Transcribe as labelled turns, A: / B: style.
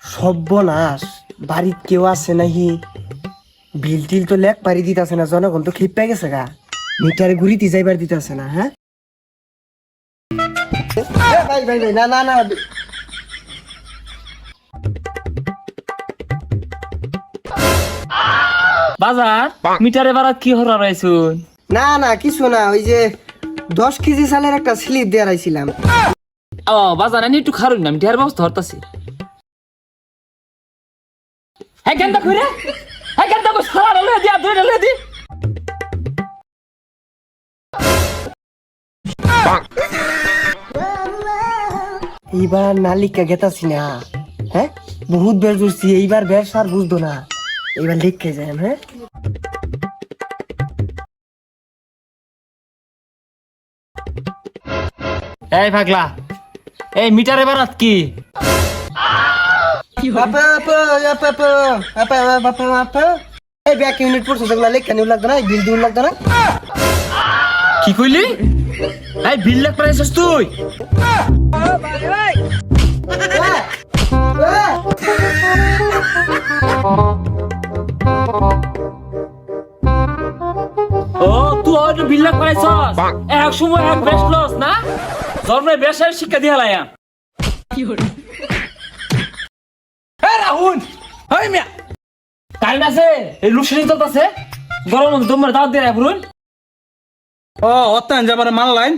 A: সর্বনাশ, বাড়িত কেউ আছে নাকি? বিল টিল তো লেখ পারি দিতেছে না, জনগণ তো খিপ পেয়ে গেছে গা। মিটারে ঘুরিতে যাইবার দিতেছে না। হ্যাঁ ভাই ভাই ভাই, না না না,
B: বাজার মিটারে বারাত কি হরা রয়েছুন?
A: না না কিছু না, ওই যে 10 কেজি চালের একটা স্লিপ দিয়ে রাইছিলাম।
B: ও বাজার আমি একটু খারুন না, আমি ঢের ব্যবস্থা হরতাছি। হ্যাঁ কেন খুঁড়ে, হ্যাঁ কেন সারা লয়ে দিয়া দুই লয়ে দি।
A: এইবার নালিকা গেতাছি না। হ্যাঁ বহুত বের জুড়ছি, এইবার বের সার বুঝতো না, এইবার লিখে যায়। হ্যাঁ
B: এই পাগলা, এই মিটারে বারাত কি?
A: এই ব্যাক ইউনিট পড়ছে, যেগুলো লেখা নিউ লাগতো না, বিল দিন লাগতো না।
B: কি কইলি? এই বিল লেখ পাইছস তুই? ও তুই হয়তো বিল লেখ পাইছস, এক সময় এক বেশ লস না, জন্মে বেশের শিক্ষা দিয়া লাইয়া। কি হলো? এ রাহুল, এই মিয়া কাল আছে এই লুসিনি চলতেছে, গরম তোমার দাওয়াত দিয়ে রাখুন।
C: ও অত্যান যাবার মাল লাইন